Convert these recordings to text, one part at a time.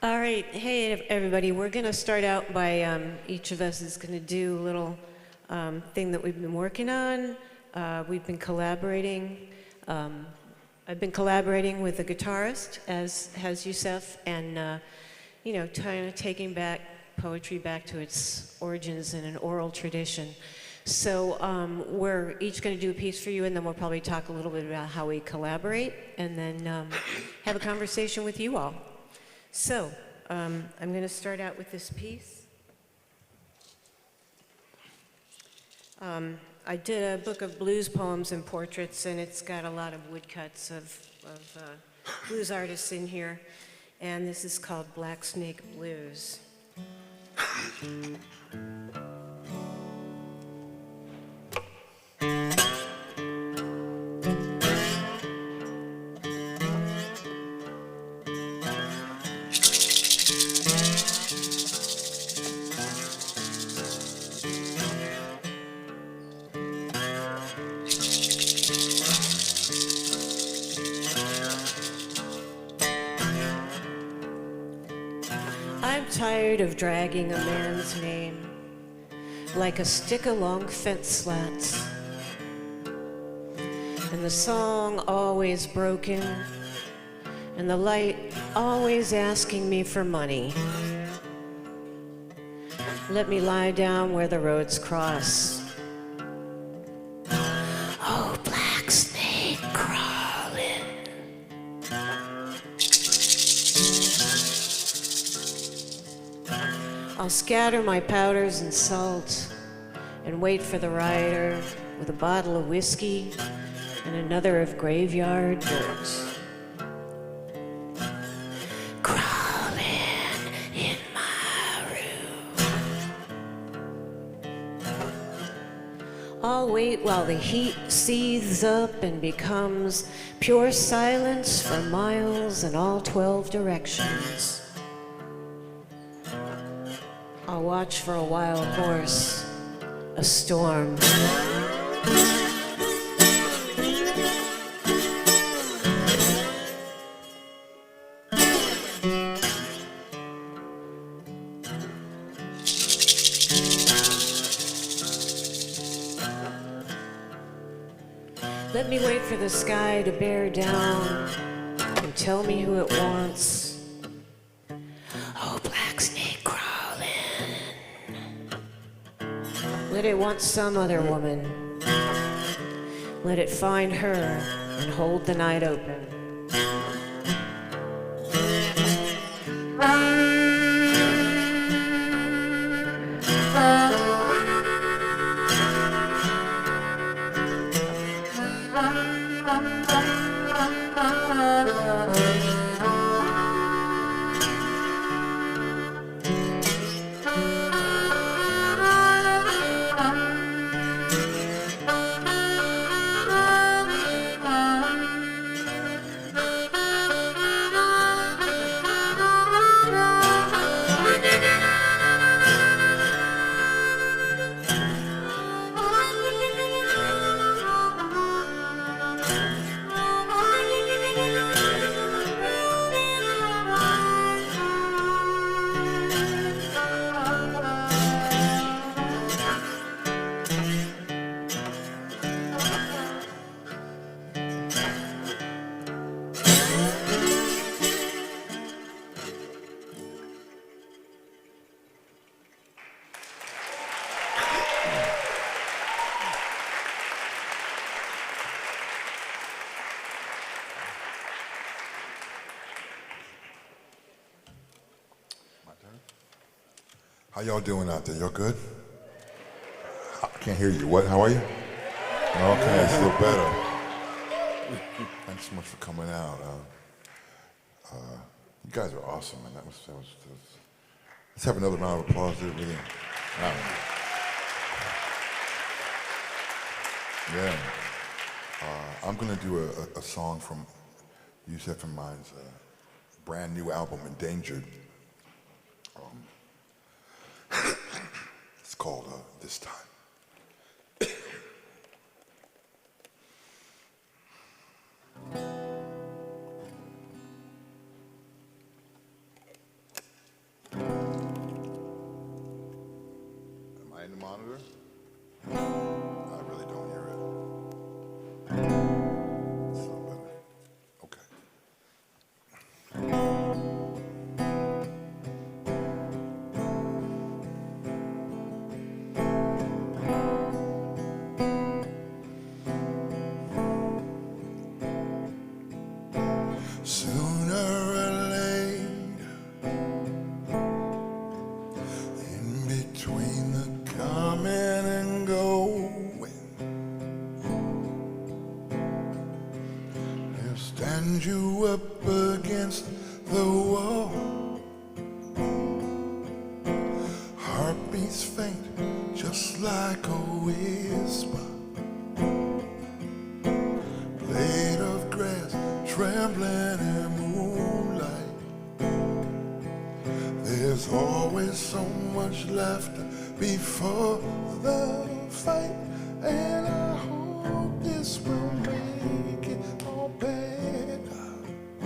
All right, hey everybody. We're going to start out by each of us is going to do a little thing that we've been working on. We've been collaborating. I've been collaborating with a guitarist, as has Yusef, and kind of taking back poetry back to its origins in an oral tradition. So we're each going to do a piece for you, and then we'll probably talk a little bit about how we collaborate, and then have a conversation with you all. So, I'm going to start out with this piece. I did a book of blues poems and portraits, and it's got a lot of woodcuts of blues artists in here. And this is called Black Snake Blues. I'm tired of dragging a man's name like a stick along fence slats, and the song always broken, and the light always asking me for money. Let me lie down where the roads cross. Oh, black snake crawling. I'll scatter my powders and salt and wait for the rider with a bottle of whiskey and another of graveyard dirt. Crawling in my room. I'll wait while the heat seethes up and becomes pure silence for miles in all 12 directions. I'll watch for a wild horse, a storm. Let me wait for the sky to bear down and tell me who it wants. Oh, black snake crawling. Let it want some other woman. Let it find her and hold the night open. How y'all doing out there? Y'all good? I can't hear you. What? How are you? Okay, I feel better. Thanks so much for coming out. You guys are awesome, man. That was. Let's have another round of applause. Really. Yeah. I'm gonna do a song from Yusef and mine's brand new album, Endangered. It's called This Time. monitor? I really don't hear it. It's a little better. Okay. Sooner or later, in between the coming and going, they'll stand you up against the wall. Heartbeats faint, just like a whisper. Blade of grass trembling in moonlight. There's always so much laughter before the fight, and I hope this will make it all better. I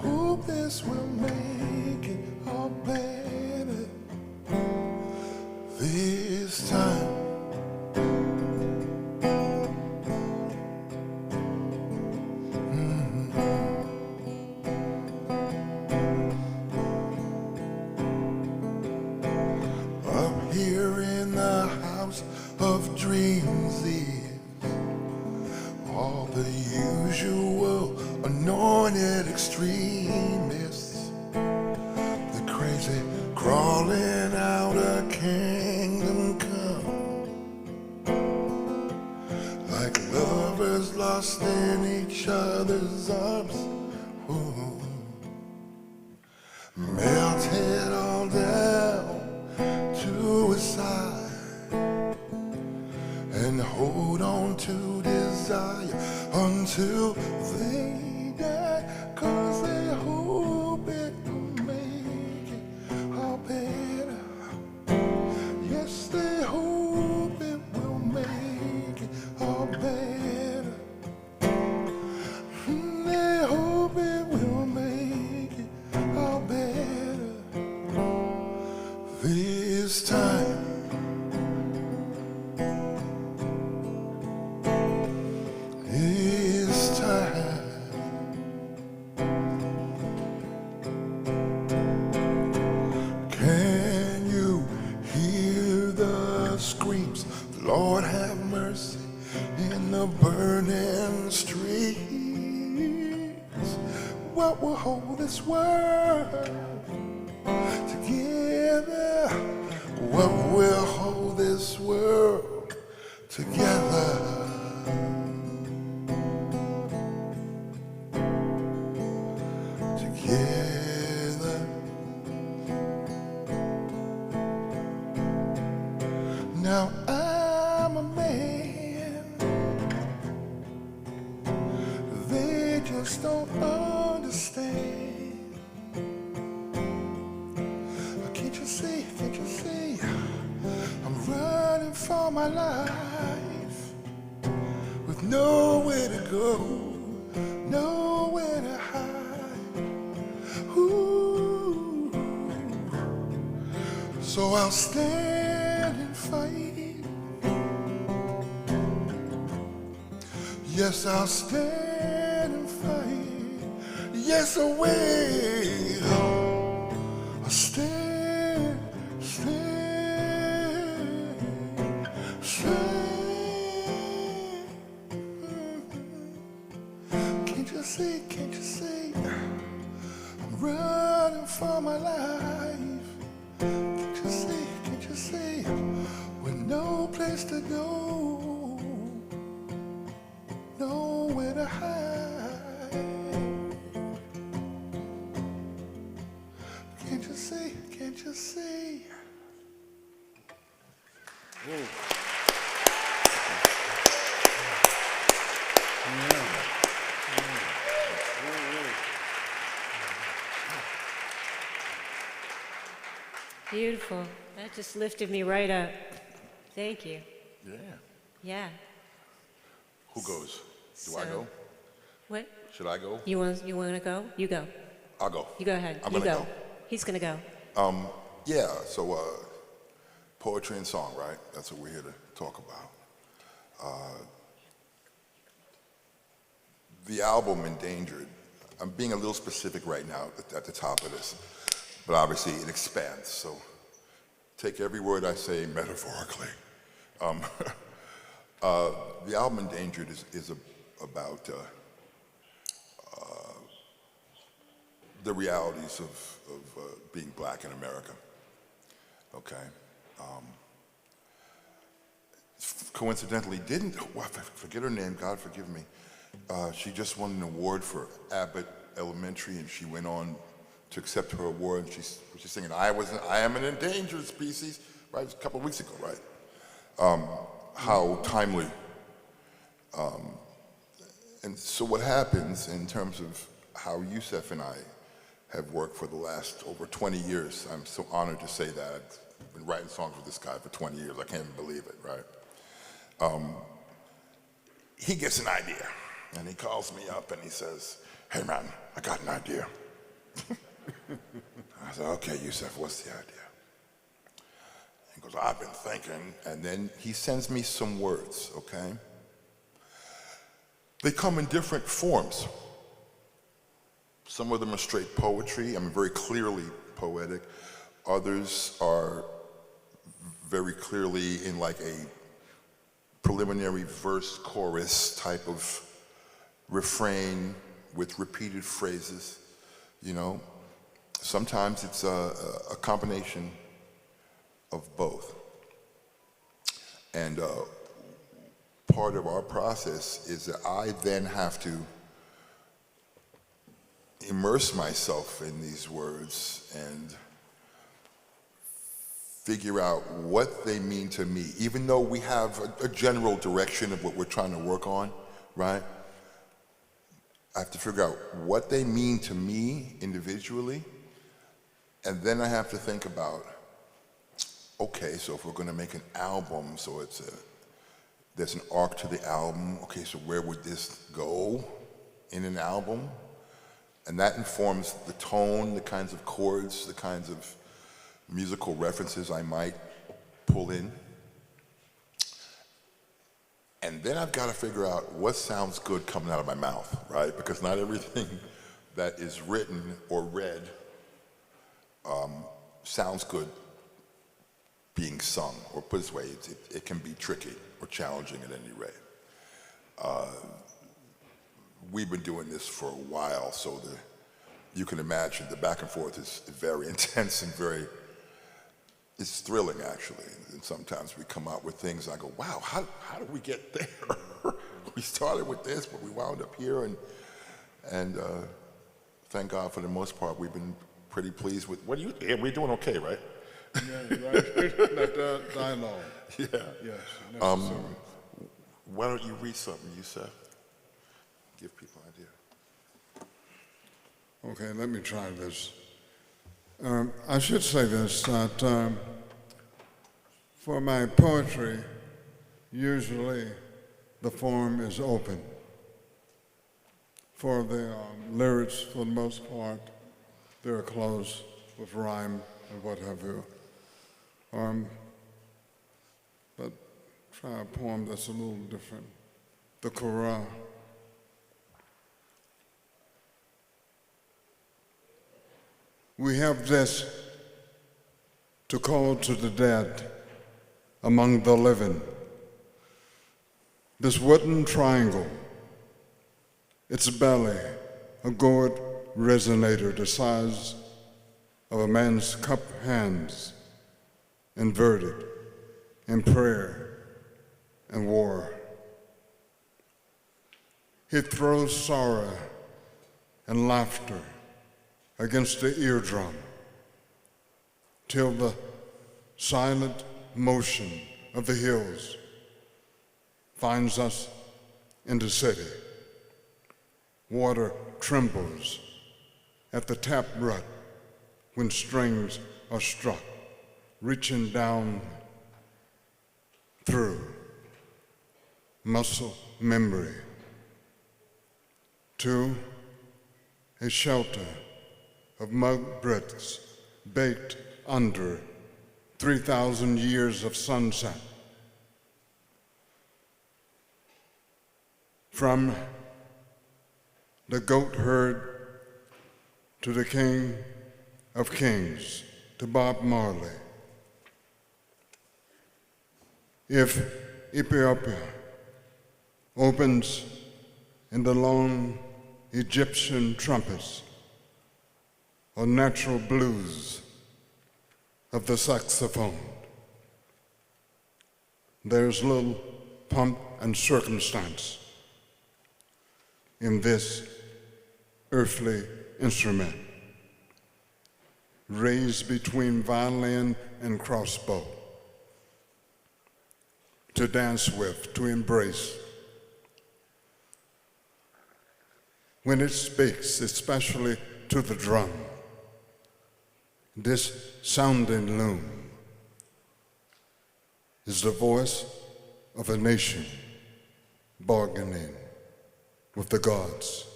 hope this will make it all better this time. Up here in the house of dreams is all the usual anointed extremists, the crazy crawling out of kingdom come, like lovers lost in each other's arms. Ooh. Melted all down to a side and hold on to desire until they die, 'cause they hope it will make it all better. Yes, they hope it will make it all better. They hope it will make it all better this time. This time. Can you hear the screams? Lord have mercy in the burning streets. What will hold this world together? What will hold this world together? Together. Now I'm a man. They just don't understand. Can't you see, can't you see? I'm running for my life with nowhere to go, nowhere to hide. Ooh. So I'll stand and fight. Yes, I'll stand and fight. Yes, I will. I'll stand, stand, stand. Can't you see, can't you see? I'm running for my life. Can't you see, can't you see? With no place to go, nowhere to hide. Can't you see, can't you see? Beautiful. That just lifted me right up. Thank you. Yeah. Yeah. Who goes? Do I So- go? What? Should I go? You want to go? You go. I'll go. You go ahead. I'm You gonna go. He's going to go. Yeah, so poetry and song, right? That's what we're here to talk about. The album Endangered, I'm being a little specific right now at the top of this, but obviously it expands, so take every word I say metaphorically. The album Endangered is about the realities of being black in America, okay? Coincidentally, I forget her name, God forgive me. She just won an award for Abbott Elementary, and she went on to accept her award. She's singing, I am an endangered species, right? A couple of weeks ago, right? How timely. And so what happens in terms of how Yusef and I have worked for the last over 20 years, I'm so honored to say that. I've been writing songs with this guy for 20 years. I can't even believe it, right? He gets an idea, and he calls me up and he says, hey man, I got an idea. I said, okay, Yusef, what's the idea? He goes, I've been thinking, and then he sends me some words, okay? They come in different forms. Some of them are straight poetry, very clearly poetic. Others are very clearly in like a preliminary verse chorus type of refrain with repeated phrases, you know. Sometimes it's a combination of both. And part of our process is that I then have to immerse myself in these words and figure out what they mean to me, even though we have a general direction of what we're trying to work on, right? I have to figure out what they mean to me individually, and then I have to think about, okay, so if we're gonna make an album, so there's an arc to the album, okay, so where would this go in an album? And that informs the tone, the kinds of chords, the kinds of musical references I might pull in. And then I've got to figure out what sounds good coming out of my mouth, right? Because not everything that is written or read sounds good being sung, or put it this way, it can be tricky or challenging at any rate. We've been doing this for a while, so you can imagine the back and forth is very intense and it's thrilling actually. And sometimes we come out with things and I go, wow, how did we get there? We started with this, but we wound up here, and thank God for the most part, we've been pretty pleased with, we're doing okay, right? Yeah, right. That dialogue. Yeah. Yes, necessary. Why don't you read something, Yusef? Give people an idea. Okay, let me try this. I should say this, that for my poetry, usually the form is open. For the lyrics, for the most part, they're closed with rhyme and what have you. But try a poem that's a little different. The Quran. We have this to call to the dead among the living. This wooden triangle, its belly, a gourd resonator the size of a man's cup hands, inverted in prayer and war. He throws sorrow and laughter against the eardrum till the silent motion of the hills finds us in the city. Water trembles at the taproot when strings are struck, reaching down through muscle memory to a shelter of mud bricks baked under 3,000 years of sunset. From the goat herd to the King of Kings, to Bob Marley. If Ethiopia opens in the lone Egyptian trumpets or natural blues of the saxophone, there's little pomp and circumstance in this earthly instrument, raised between violin and crossbow, to dance with, to embrace. When it speaks, especially to the drum, this sounding loom is the voice of a nation bargaining with the gods.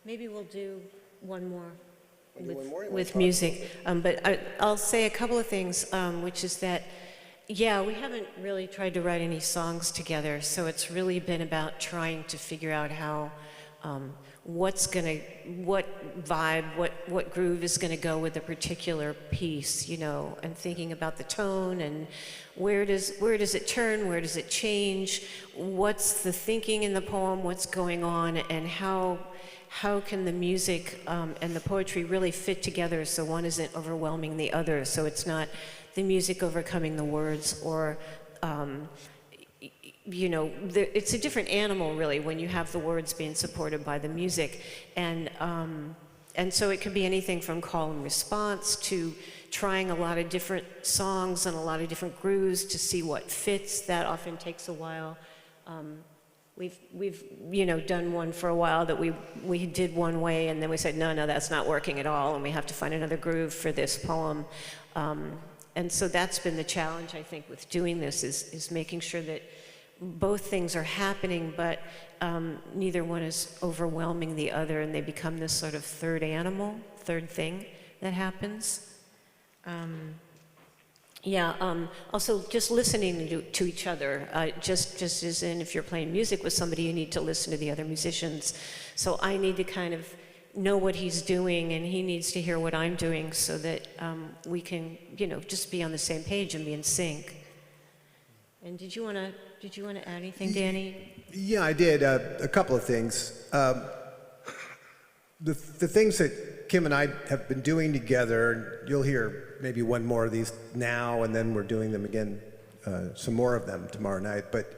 Maybe we'll do one more We'll do one more? with music. But I'll say a couple of things, which is that, yeah, we haven't really tried to write any songs together, so it's really been about trying to figure out how, what vibe, what groove is gonna go with a particular piece, you know, and thinking about the tone and where does it turn, where does it change, what's the thinking in the poem, what's going on, and how can the music and the poetry really fit together so one isn't overwhelming the other, so it's not the music overcoming the words, or you know, it's a different animal really when you have the words being supported by the music, and so it could be anything from call and response to trying a lot of different songs and a lot of different grooves to see what fits. That often takes a while. We've you know, done one for a while that we did one way, and then we said no, that's not working at all, and we have to find another groove for this poem. And so that's been the challenge, I think, with doing this, is making sure that both things are happening, but neither one is overwhelming the other, and they become this sort of third animal, third thing that happens. Also just listening to each other, just as in if you're playing music with somebody, you need to listen to the other musicians. So I need to kind of know what he's doing, and he needs to hear what I'm doing, so that we can, you know, just be on the same page and be in sync. And did you want to add anything, Danny? Yeah, I did. A couple of things. The things that Kim and I have been doing together, you'll hear maybe one more of these now, and then we're doing them again, some more of them tomorrow night. But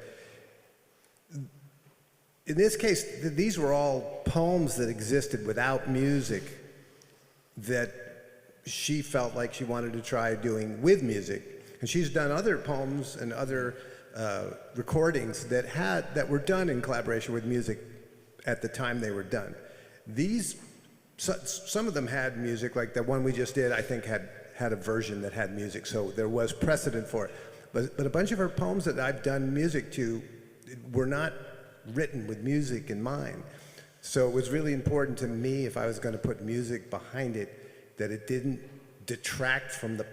in this case, these were all poems that existed without music that she felt like she wanted to try doing with music. And she's done other poems and other recordings that were done in collaboration with music at the time they were done. Some of them had music, like the one we just did, I think had a version that had music, so there was precedent for it. But a bunch of her poems that I've done music to were not written with music in mind. So it was really important to me, if I was going to put music behind it, that it didn't detract from the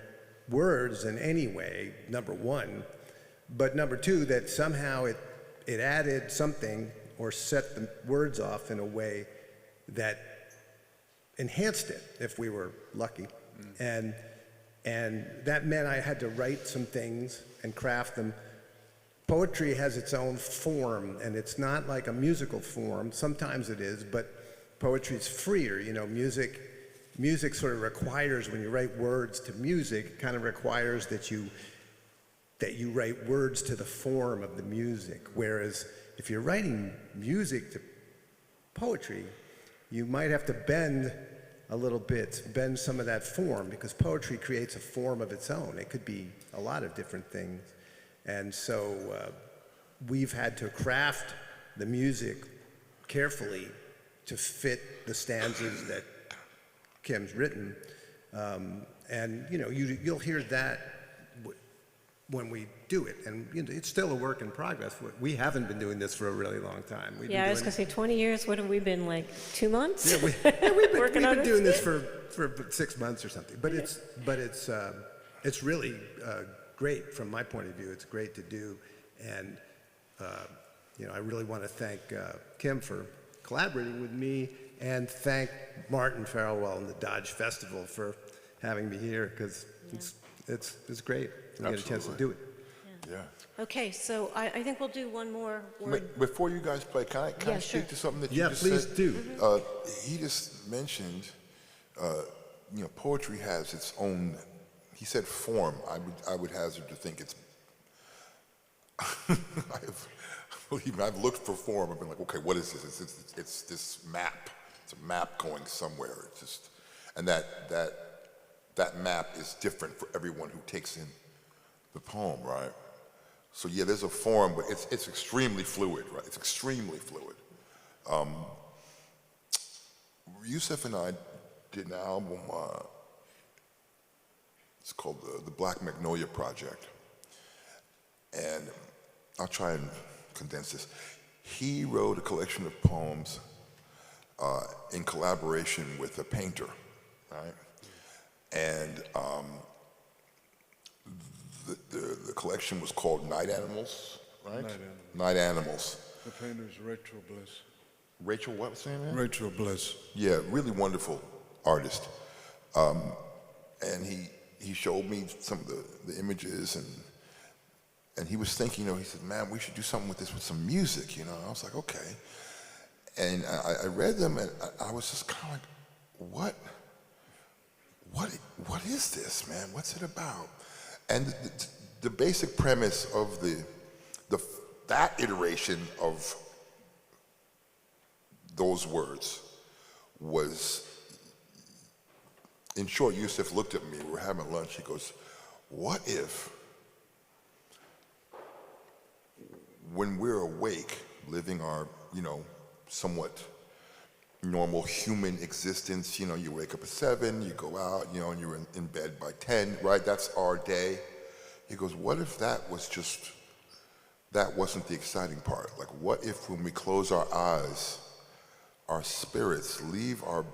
words in any way, number one, but number two, that somehow it added something or set the words off in a way that enhanced it, if we were lucky. And that meant I had to write some things and craft them. Poetry has its own form, and it's not like a musical form. Sometimes it is, but poetry is freer. You know, music sort of requires, when you write words to music, it kind of requires that you write words to the form of the music. Whereas if you're writing music to poetry, you might have to bend a little bit, bend some of that form, because poetry creates a form of its own. It could be a lot of different things. And so we've had to craft the music carefully to fit the stanzas that Kim's written. And you know, you'll hear that when we do it. And it's still a work in progress. We haven't been doing this for a really long time. We've Yeah, I been was doing gonna say 20 years. What have we been, like 2 months? Yeah, we've Working been on it? doing this for 6 months or something. But it's really great from my point of view. It's great to do, and I really want to thank Kim for collaborating with me, and thank Martin Farrell and the Dodge Festival for having me here, because it's great to get a chance to do it. Yeah. Okay, so I think we'll do one more word. Before you guys play, can I Yeah, speak sure. to something that you Yeah, just please said? do. He just mentioned, poetry has its own. He said form. I would hazard to think it's. I've looked for form. I've been like, okay, what is this? It's this map. It's a map going somewhere. It's just, and that map is different for everyone who takes in the poem, right? So yeah, there's a form, but it's extremely fluid, right? It's extremely fluid. Yusef and I did an album. It's called the Black Magnolia Project, and I'll try and condense this. He wrote a collection of poems in collaboration with a painter, right? And the collection was called Night Animals, right? Night Animals. Night Animals. The painter's Rachel Bliss. Rachel, what was her name? Rachel Bliss. Yeah, really wonderful artist. And he showed me some of the images, and he was thinking, he said, man, we should do something with this with some music, I was like, okay. And I read them, and I was just kind of like, what is this, man? What's it about? And the basic premise of that iteration of those words was, in short, Yusef looked at me, we were having lunch, he goes, what if, when we're awake, living our, somewhat normal human existence, you wake up at 7, you go out, and you're in bed by 10, right? That's our day. He goes, what if that wasn't the exciting part? Like, what if when we close our eyes, our spirits leave our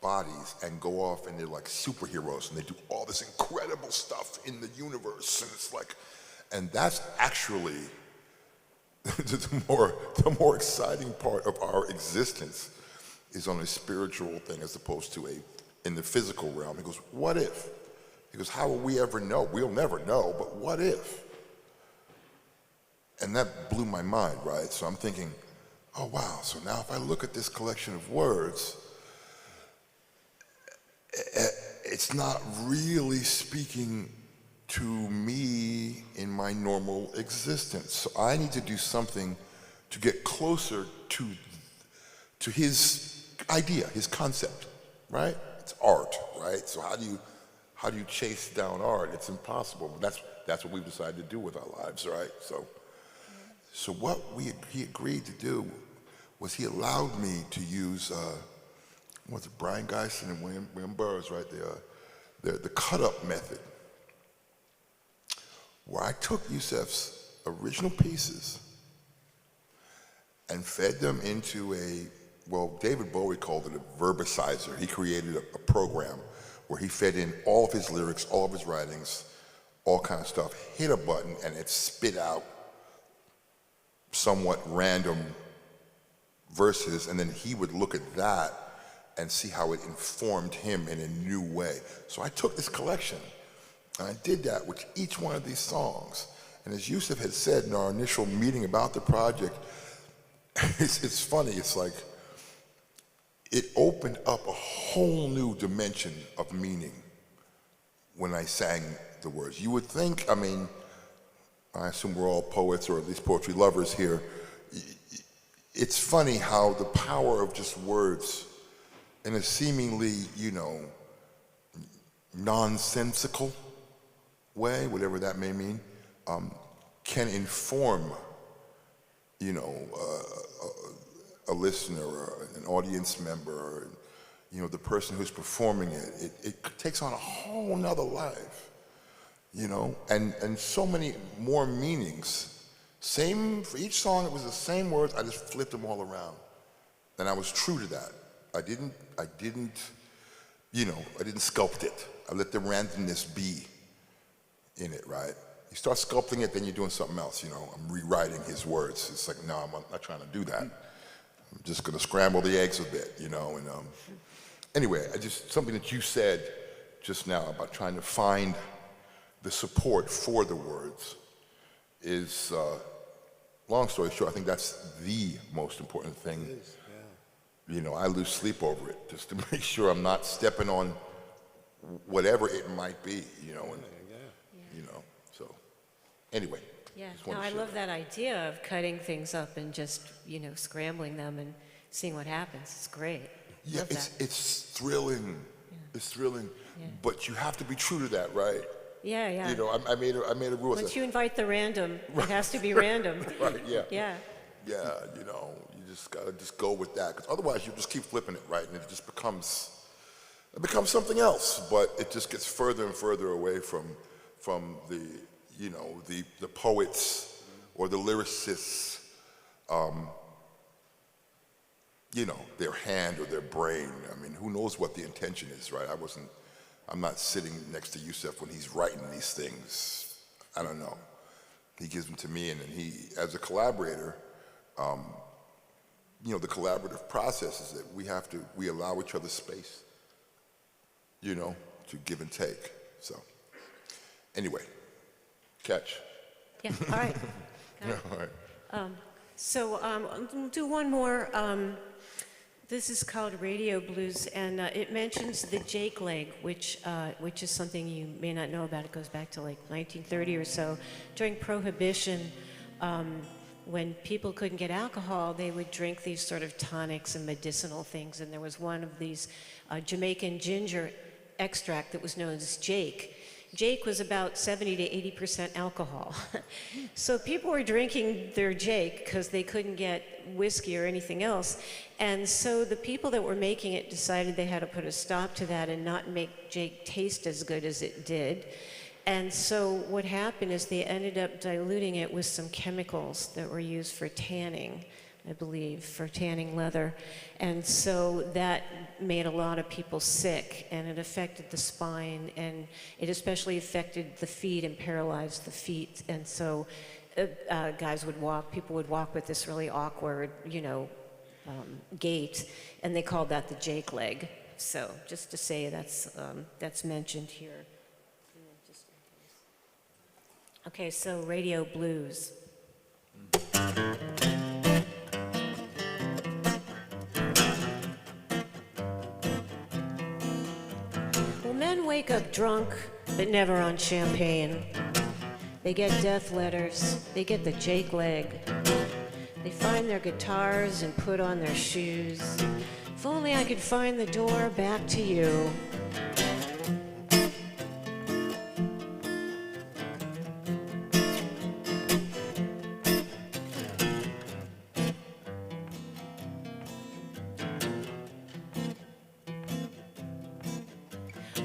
bodies and go off and they're like superheroes and they do all this incredible stuff in the universe, and it's like, and that's actually the more exciting part of our existence is on a spiritual thing as opposed to in the physical realm. He goes, what if? He goes, how will we ever know? We'll never know, but what if? And that blew my mind, right? So I'm thinking, oh wow, so now if I look at this collection of words, it's not really speaking to me in my normal existence. So I need to do something to get closer to his idea, his concept, right? It's art, right? So how do you chase down art? It's impossible. But that's what we've decided to do with our lives, right? So what he agreed to do was he allowed me to use Brian Geisen and William Burroughs, right? The cut-up method, where I took Yusef's original pieces and fed them into David Bowie called it a verbicizer. He created a program where he fed in all of his lyrics, all of his writings, all kind of stuff, hit a button, and it spit out somewhat random verses, and then he would look at that and see how it informed him in a new way. So I took this collection, and I did that with each one of these songs. And as Yusef had said in our initial meeting about the project, it's funny, it's like, it opened up a whole new dimension of meaning when I sang the words. You would think, I assume we're all poets, or at least poetry lovers here. It's funny how the power of just words in a seemingly, nonsensical way, whatever that may mean, can inform, a listener or an audience member, or, the person who's performing it. It takes on a whole nother life, you know, and so many more meanings. Same, for each song, it was the same words, I just flipped them all around. And I was true to that. I didn't, you know, I didn't sculpt it. I let the randomness be in it, right? You start sculpting it, then you're doing something else, you know. I'm rewriting his words. It's like, no, I'm not trying to do that. I'm just gonna scramble the eggs a bit, you know, and anyway, something that you said just now about trying to find the support for the words is, long story short, I think that's the most important thing. You know, I lose sleep over it just to make sure I'm not stepping on whatever it might be, you know, and, you know, so anyway. Yeah, just no, wanted to I share love that. that idea of cutting things up and just, you know, scrambling them and seeing what happens. It's great. Yeah, Love that. it's thrilling. It's thrilling, Yeah. but you have to be true to that, right? Yeah, yeah. You know, I made a rule. I Once said, you invite the random, it has to be random. right, yeah. Yeah. Yeah, you know, you just gotta just go with that, because otherwise you just keep flipping it, right, and it becomes something else. But it just gets further and further away from the, you know, the poets or the lyricists, you know, their hand or their brain. I mean, who knows what the intention is, right? I'm not sitting next to Yusef when he's writing these things. I don't know. He gives them to me, and then he, as a collaborator, you know, the collaborative process is that we allow each other space, you know, to give and take. So, anyway, catch. Yeah, all right. Got Yeah, it. all right. So we'll do one more. This is called Radio Blues, and it mentions the Jake leg, which is something you may not know about. It goes back to like 1930 or so. During Prohibition, when people couldn't get alcohol, they would drink these sort of tonics and medicinal things, and there was one of these Jamaican ginger extract that was known as Jake. Jake was about 70 to 80% alcohol. So people were drinking their Jake because they couldn't get whiskey or anything else. And so the people that were making it decided they had to put a stop to that and not make Jake taste as good as it did. And so what happened is they ended up diluting it with some chemicals that were used for tanning, I believe, for tanning leather. And so that made a lot of people sick, and it affected the spine, and it especially affected the feet and paralyzed the feet. And so people would walk with this really awkward, you know, gait, and they called that the Jake leg. So just to say that's mentioned here. Okay, so Radio Blues. Well, men wake up drunk, but never on champagne. They get death letters, they get the Jake leg. They find their guitars and put on their shoes. If only I could find the door back to you.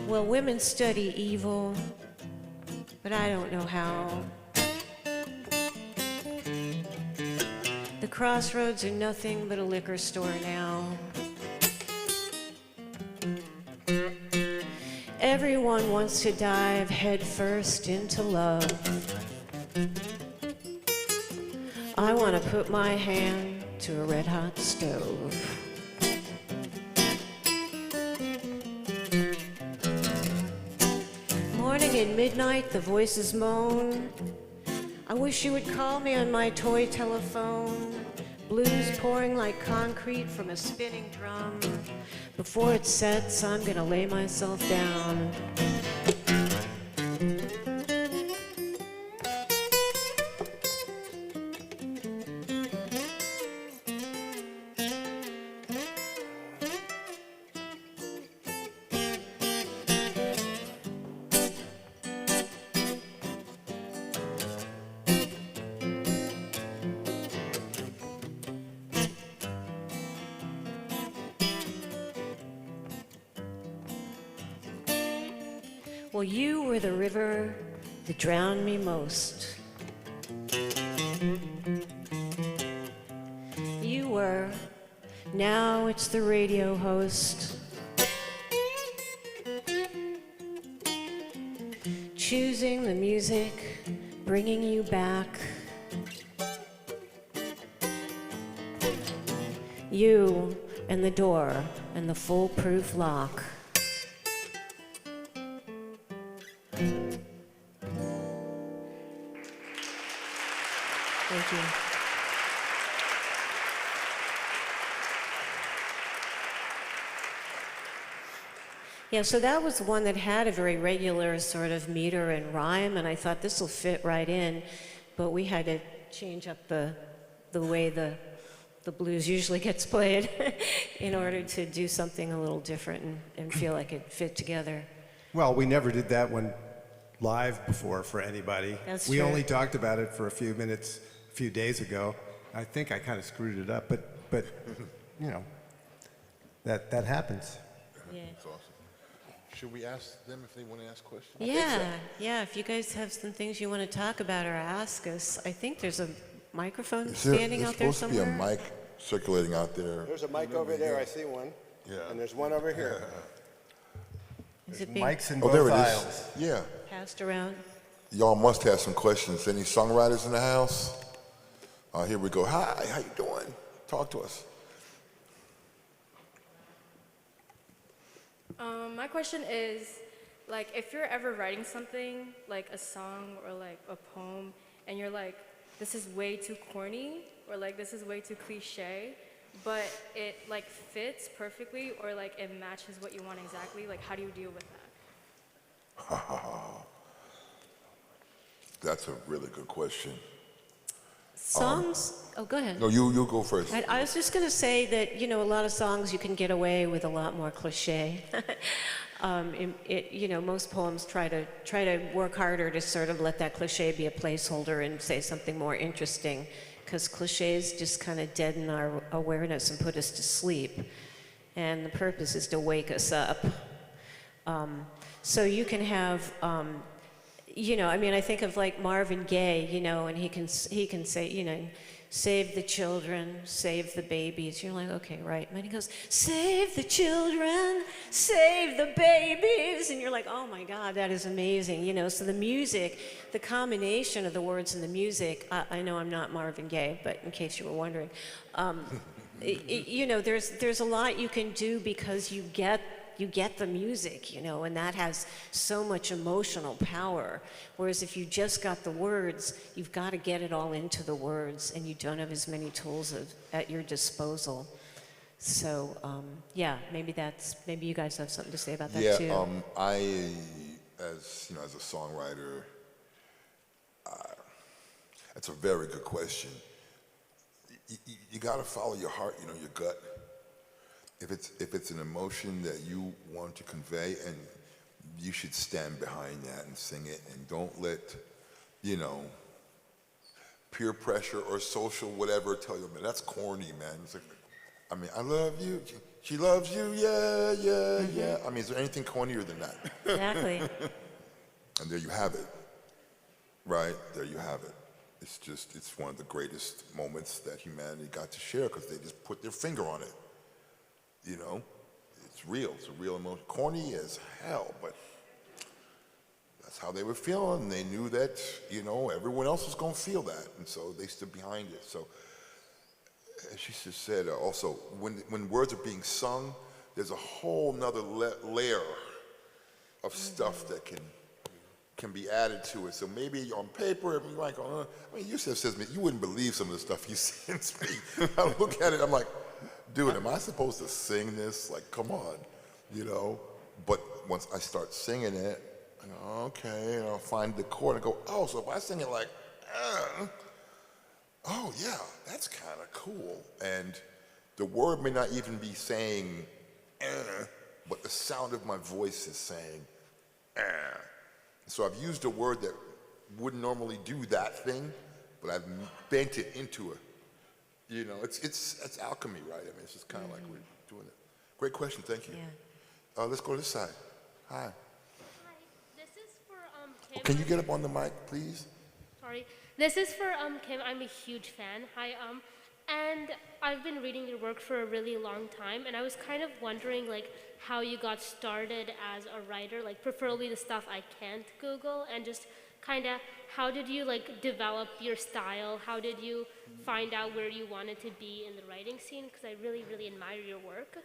Well, women study evil, but I don't know how. The crossroads are nothing but a liquor store now. Everyone wants to dive headfirst into love. I want to put my hand to a red-hot stove. Morning and midnight, the voices moan. I wish you would call me on my toy telephone. Blues pouring like concrete from a spinning drum. Before it sets, I'm gonna lay myself down. Well, you were the river that drown me most. You were, now it's the radio host. Choosing the music, bringing you back. You and the door and the foolproof lock. Thank you. Yeah, so that was one that had a very regular sort of meter and rhyme, and I thought this will fit right in, but we had to change up the way the blues usually gets played in order to do something a little different and feel like it fit together. Well, we never did that one live before for anybody. That's we true. only talked about it for a few minutes a few days ago. I think I kind of screwed it up, but you know, that happens. Yeah. That's awesome. Should we ask them if they want to ask questions? Yeah, if you guys have some things you want to talk about or ask us, I think there's a microphone Is there, standing there's out there supposed to somewhere. be a mic circulating out there. There's a mic over there. I see one. Yeah. And there's one over here. Is it being Mics in Oh, both there it aisles. is. Yeah. passed around? Y'all must have some questions. Any songwriters in the house? Here we go. Hi, how you doing? Talk to us. My question is, like, if you're ever writing something, like a song or like a poem, and you're like, this is way too corny, or like, this is way too cliche, but it like fits perfectly, or like it matches what you want exactly, like, how do you deal with that? That's a really good question. Songs? Oh, go ahead. No, you go first. I was just going to say that, you know, a lot of songs you can get away with a lot more cliche. Most poems try to work harder to sort of let that cliche be a placeholder and say something more interesting, because cliches just kind of deaden our awareness and put us to sleep. And the purpose is to wake us up. So you can have, I think of like Marvin Gaye, and he can say, save the children, save the babies. You're like, okay, right. And then he goes, save the children, save the babies. And you're like, oh my God, that is amazing. So the music, the combination of the words and the music, I know I'm not Marvin Gaye, but in case you were wondering, there's a lot you can do because you get the music, and that has so much emotional power. Whereas if you just got the words, you've got to get it all into the words, and you don't have as many tools at your disposal. So, maybe you guys have something to say about that too. I, as a songwriter, that's a very good question. You got to follow your heart, your gut. If it's an emotion that you want to convey, and you should stand behind that and sing it, and don't let, peer pressure or social whatever tell you, man, that's corny, man. It's like, I love you. She loves you. Yeah, yeah, yeah. Is there anything cornier than that? Exactly. And there you have it. Right? There you have it. It's one of the greatest moments that humanity got to share, because they just put their finger on it. It's real. It's a real emotion. Corny as hell, but that's how they were feeling. They knew that, everyone else was going to feel that, and so they stood behind it. So, as she just said, also, when words are being sung, there's a whole nother layer of stuff that can be added to it. So maybe on paper, if you're like, Yusef says, man, you wouldn't believe some of the stuff he sends me. I look at it, I'm like, dude, am I supposed to sing this? Like, come on, But once I start singing it, I go, okay, and I'll find the chord and go, oh, so if I sing it like, oh yeah, that's kind of cool. And the word may not even be saying, but the sound of my voice is saying, So I've used a word that wouldn't normally do that thing, but I've bent it into it's alchemy, right? It's just kind of like we're doing it. Great question, thank you. Yeah. Let's go to this side. Hi. Hi, this is for Can you get up on the mic, please? Sorry. This is for Kim. I'm a huge fan. Hi. And I've been reading your work for a really long time, and I was kind of wondering, like, how you got started as a writer, like, preferably the stuff I can't Google, and just kind of how did you, like, develop your style? How did you find out where you wanted to be in the writing scene? Because I really, really admire your work.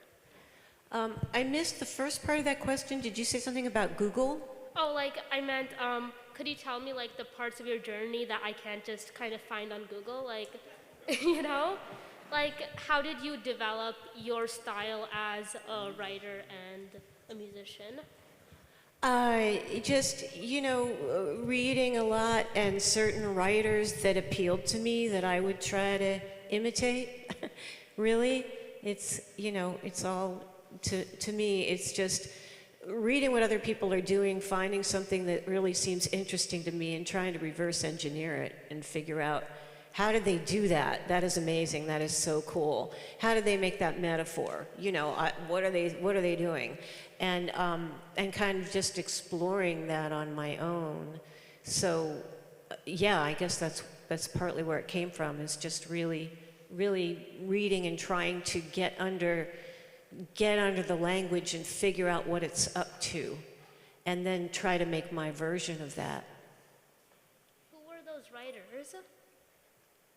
I missed the first part of that question. Did you say something about Google? Oh, like, I meant, could you tell me, like, the parts of your journey that I can't just kind of find on Google? Like, you know? Like, how did you develop your style as a writer and a musician? Just, reading a lot and certain writers that appealed to me that I would try to imitate. Really, it's all, to me, it's just reading what other people are doing, finding something that really seems interesting to me and trying to reverse engineer it and figure out, how did they do that? That is amazing. That is so cool. How did they make that metaphor? What are they doing? And kind of just exploring that on my own. So, yeah, I guess that's partly where it came from. Is just really, really reading and trying to get under the language and figure out what it's up to, and then try to make my version of that. Who were those writers?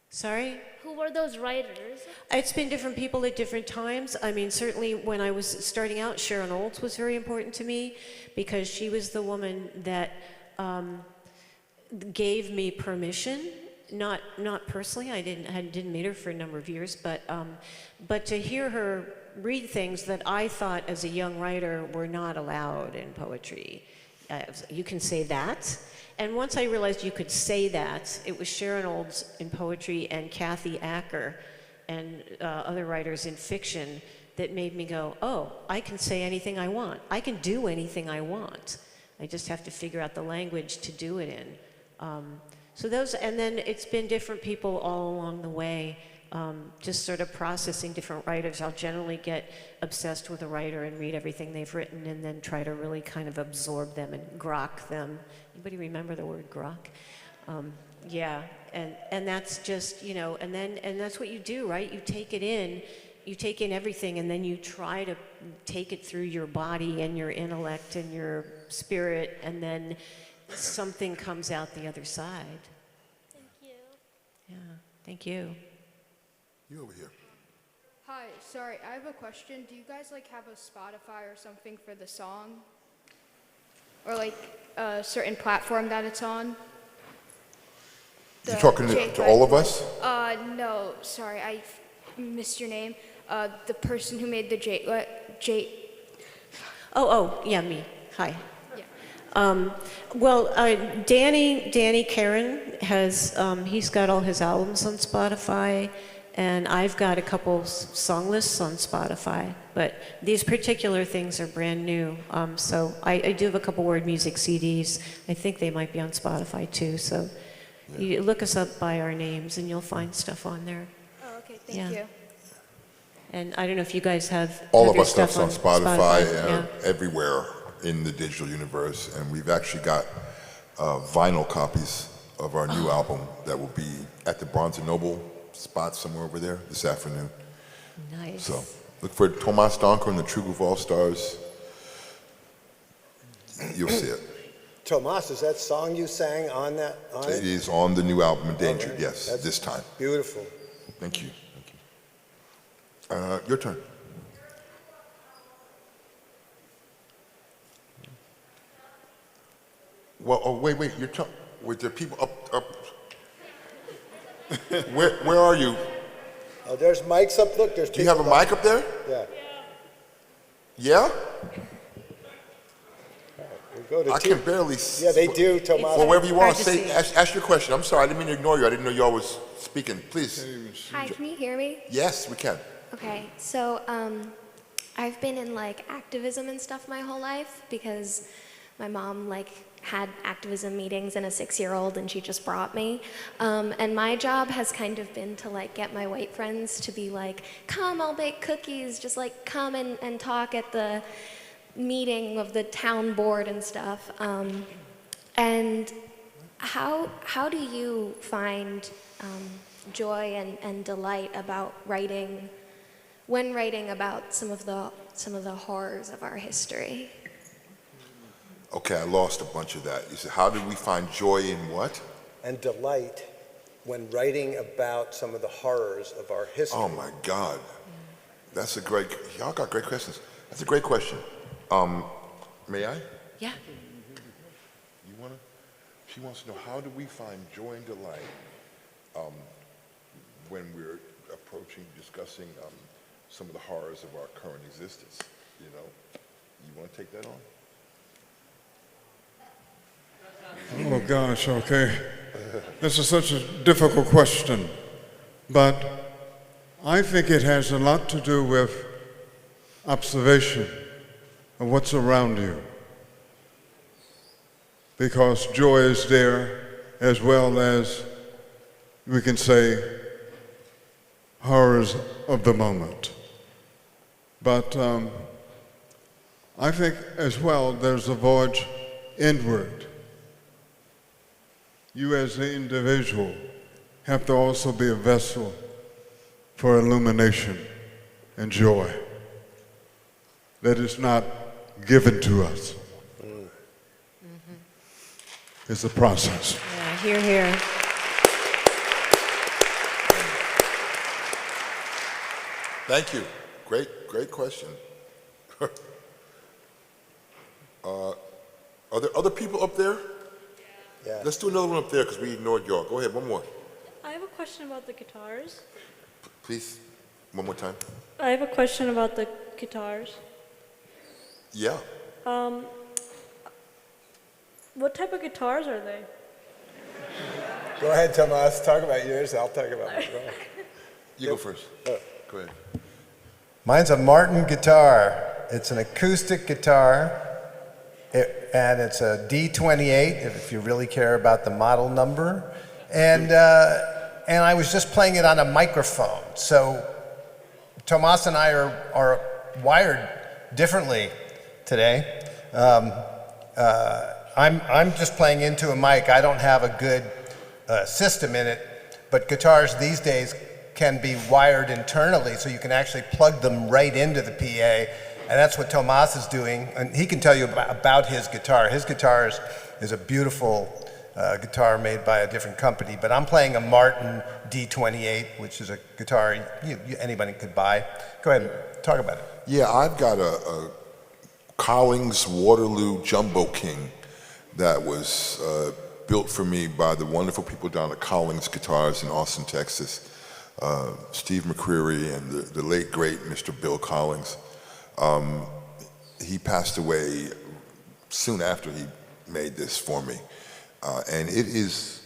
Sorry? Who were those writers? It's been different people at different times. I mean, certainly when I was starting out, Sharon Olds was very important to me because she was the woman that gave me permission. Not personally. I didn't meet her for a number of years, but to hear her read things that I thought as a young writer were not allowed in poetry. You can say that. And once I realized you could say that, it was Sharon Olds in poetry and Kathy Acker and other writers in fiction that made me go, oh, I can say anything I want. I can do anything I want. I just have to figure out the language to do it in. So those, and then it's been different people all along the way, just sort of processing different writers. I'll generally get obsessed with a writer and read everything they've written and then try to really kind of absorb them and grok them. Anybody remember the word grok? Yeah, and that's just, and that's what you do, right? You take in everything, and then you try to take it through your body and your intellect and your spirit, and then something comes out the other side. Thank you. Yeah, thank you. You over here. Hi, sorry, I have a question. Do you guys have a Spotify or something for the song? Or a certain platform that it's on? You talking to all of us? No, sorry, I missed your name. The person who made the J. Oh, yeah, me. Hi. Yeah. Well, Danny Karen has, he's got all his albums on Spotify, and I've got a couple song lists on Spotify, but these particular things are brand new. So I do have a couple word music CDs. I think they might be on Spotify too, so you look us up by our names and you'll find stuff on there. Oh, okay, thank you. And I don't know if you guys have All of your our stuff's on stuff Spotify, Yeah. everywhere in the digital universe, and we've actually got vinyl copies of our new album that will be at the Barnes & Noble spot somewhere over there this afternoon. Nice. So look for Tomas Donker and the True Groove All-Stars. You'll see it. Tomas, is that song you sang on It it? is on the new album, Endangered, Okay. yes, That's this time. Beautiful. Thank you. Your turn. Well, oh, wait, your turn. With the people up. Where are you? Oh, there's mics up. Look, there's Do you have a mic up there? Yeah. Yeah? We go to I can barely see. Yeah, they do, Tomas. Well, wherever you want, Hard to say, see. ask your question. I'm sorry, I didn't mean to ignore you. I didn't know y'all was speaking. Please. Hi, can you hear me? Yes, we can. Okay, so I've been in activism and stuff my whole life because my mom had activism meetings and a 6-year-old and she just brought me. And my job has kind of been to get my white friends to be come, I'll bake cookies, just come and talk at the meeting of the town board and stuff. And how do you find joy and delight about writing, when writing about some of the horrors of our history? Okay, I lost a bunch of that. You said, how did we find joy in what? And delight when writing about some of the horrors of our history. Oh my God. That's a great, y'all got great questions. That's a great question. May I? Yeah. You wanna? She wants to know, how do we find joy and delight when we're discussing some of the horrors of our current existence, you know? You wanna take that on? Oh gosh, okay. This is such a difficult question, but I think it has a lot to do with observation of what's around you. Because joy is there as well as, we can say, horrors of the moment. But I think as well there's a voyage inward. You as the individual have to also be a vessel for illumination and joy that is not given to us. It's a process. Yeah, hear, hear. Thank you. Great question. Are there other people up there? Yeah. Let's do another one up there because we ignored y'all. Go ahead, one more. I have a question about the guitars. Please, one more time. I have a question about the guitars. Yeah. What type of guitars are they? Go ahead, Tomas. Talk about yours. I'll talk about mine. You go first. Go ahead. Mine's a Martin guitar. It's an acoustic guitar, and it's a D28, if you really care about the model number. And I was just playing it on a microphone. So Tomas and I are wired differently today. I'm just playing into a mic. I don't have a good system in it, but guitars these days can be wired internally, so you can actually plug them right into the PA, and that's what Tomas is doing, and he can tell you about his guitar. His guitar is a beautiful guitar made by a different company, but I'm playing a Martin D28, which is a guitar anybody could buy. Go ahead and talk about it. Yeah, I've got a Collings Waterloo Jumbo King that was built for me by the wonderful people down at Collings Guitars in Austin, Texas. Steve McCreary and the late, great Mr. Bill Collings. He passed away soon after he made this for me. And it is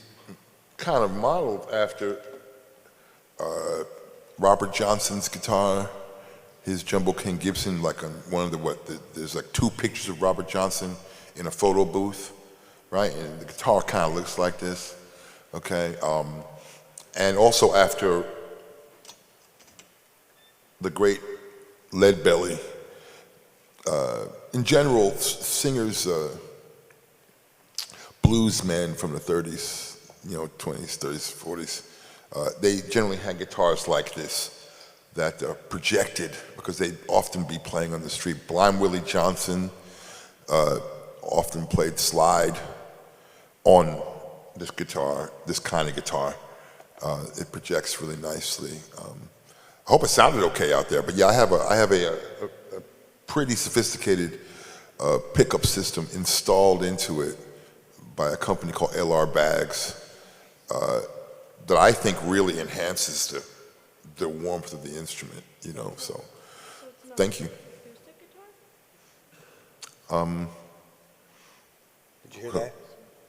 kind of modeled after Robert Johnson's guitar, his Jumbo King Gibson, like on one of there's like 2 pictures of Robert Johnson in a photo booth, right? And the guitar kind of looks like this, okay? And also after the great Leadbelly. In general, singers, bluesmen from the 30s, 20s, 30s, 40s, they generally had guitars like this that projected, because they'd often be playing on the street. Blind Willie Johnson often played slide on this guitar, this kind of guitar. It projects really nicely. I hope it sounded okay out there, but yeah, I have a pretty sophisticated pickup system installed into it by a company called LR Baggs that I think really enhances the warmth of the instrument, so thank you. Did you hear that?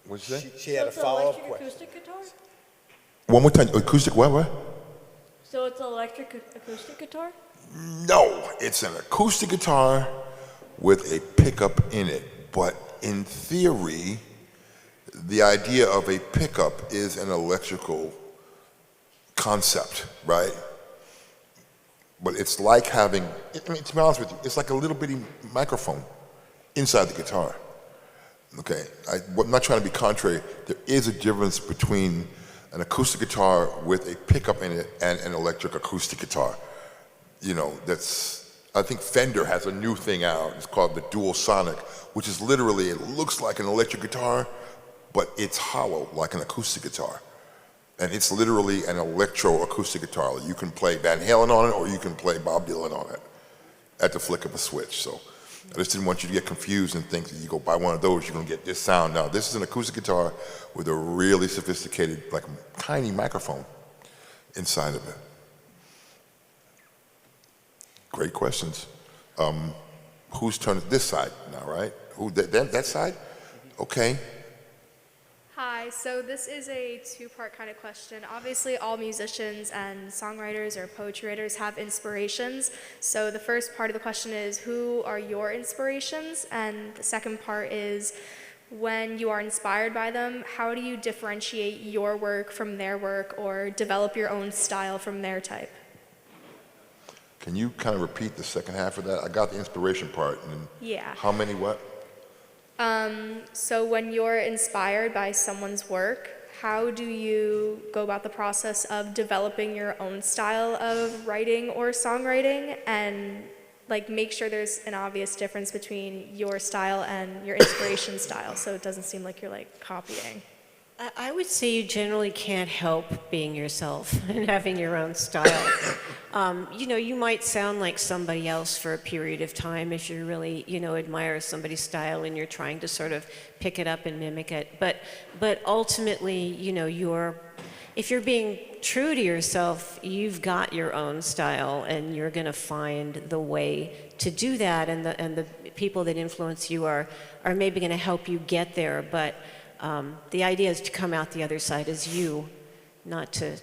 What'd you say? She had a follow-up question. Acoustic guitar? One more time, acoustic what? So it's an electric acoustic guitar? No, it's an acoustic guitar with a pickup in it. But in theory, the idea of a pickup is an electrical concept, right? But it's like having, to be honest with you, it's like a little bitty microphone inside the guitar. Okay, I'm not trying to be contrary. There is a difference between an acoustic guitar with a pickup in it and an electric acoustic guitar. You know, I think Fender has a new thing out. It's called the Dual Sonic, which is literally, it looks like an electric guitar, but it's hollow like an acoustic guitar. And it's literally an electro-acoustic guitar. You can play Van Halen on it, or you can play Bob Dylan on it at the flick of a switch. So I just didn't want you to get confused and think that you go buy one of those, you're gonna get this sound. Now, this is an acoustic guitar with a really sophisticated, like tiny microphone inside of it. Great questions. Whose turn is this side now, right? That side? Okay. Hi, so this is a two-part kind of question. Obviously, all musicians and songwriters or poetry writers have inspirations. So the first part of the question is, who are your inspirations? And the second part is, when you are inspired by them, how do you differentiate your work from their work or develop your own style from their type? Can you kind of repeat the second half of that? I got the inspiration part. And Yeah. how many what? So when you're inspired by someone's work, how do you go about the process of developing your own style of writing or songwriting, and like make sure there's an obvious difference between your style and your inspiration style, so it doesn't seem like you're like copying? I would say you generally can't help being yourself and having your own style. You know, you might sound like somebody else for a period of time if you really, you know, admire somebody's style and you're trying to sort of pick it up and mimic it. But ultimately, you know, if you're being true to yourself, you've got your own style, and you're going to find the way to do that. And the people that influence you are maybe going to help you get there. But the idea is to come out the other side as you, not to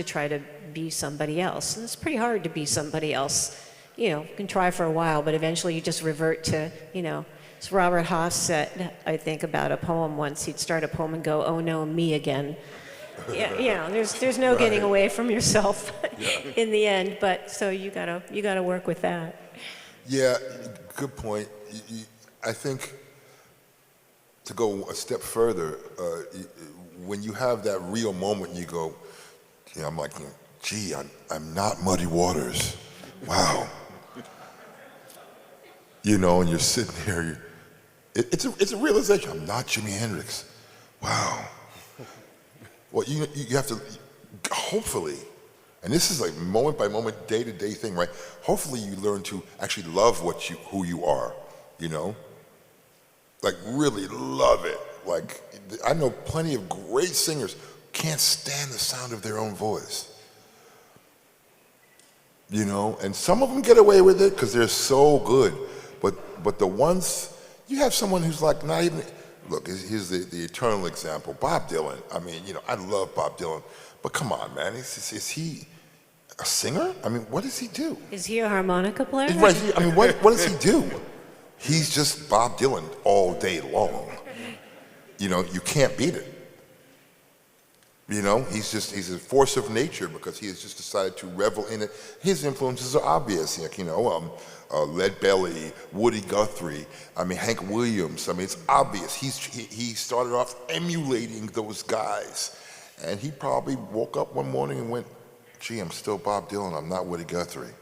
try to be somebody else. And it's pretty hard to be somebody else. You know, you can try for a while, but eventually you just revert to, you know, as Robert Haas said, I think, about a poem once. He'd start a poem and go, "Oh no, me again." Yeah, you know, there's no getting away from yourself in the end. But so you gotta work with that. Yeah, good point. I think to go a step further, when you have that real moment, you go, you know, I'm like, gee, I'm not Muddy Waters. Wow. You know, and you're sitting there. It's a realization. I'm not Jimi Hendrix. Wow. Well, you have to, hopefully, and this is like moment by moment, day to day thing, right? Hopefully you learn to actually love who you are, you know? Like really love it. Like, I know plenty of great singers can't stand the sound of their own voice. You know, and some of them get away with it because they're so good. But the ones, you have someone who's like not even, look, here's the eternal example, Bob Dylan. I mean, you know, I love Bob Dylan, but come on, man, is he a singer? I mean, what does he do? Is he a harmonica player? Right, I mean, what does he do? He's just Bob Dylan all day long. You know, you can't beat it. You know, he's a force of nature because he has just decided to revel in it. His influences are obvious, like, you know, Led Belly, Woody Guthrie, I mean, Hank Williams. I mean, it's obvious. He started off emulating those guys. And he probably woke up one morning and went, gee, I'm still Bob Dylan, I'm not Woody Guthrie.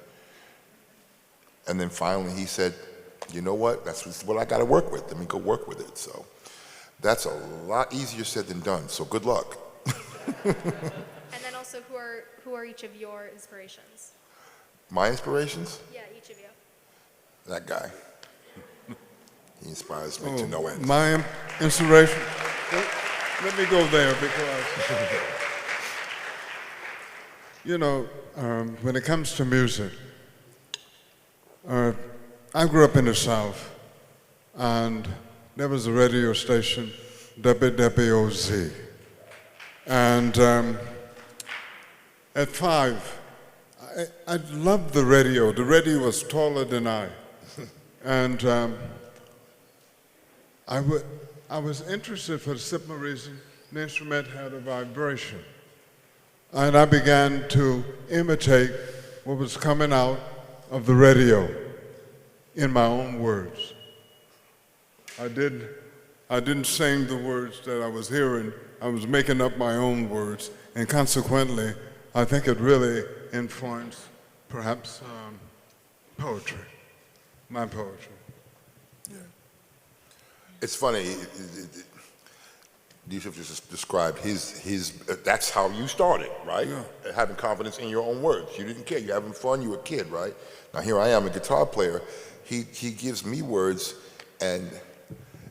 And then finally he said, you know what, that's what I gotta work with. Let me go work with it. So that's a lot easier said than done, so good luck. And then also, who are each of your inspirations? My inspirations? Yeah, each of you. That guy. He inspires me to no end. My inspiration, let me go there because, you know, when it comes to music, I grew up in the South, and there was a radio station, WWOZ. And at 5, I loved the radio. The radio was taller than I. And I was interested for the simple reason the instrument had a vibration. And I began to imitate what was coming out of the radio in my own words. I didn't sing the words that I was hearing. I was making up my own words, and consequently, I think it really influenced perhaps poetry, my poetry. It's funny, Yusuf just described his that's how you started, right? Yeah. Having confidence in your own words. You didn't care, you're having fun, you were a kid, right? Now here I am, a guitar player. He gives me words, and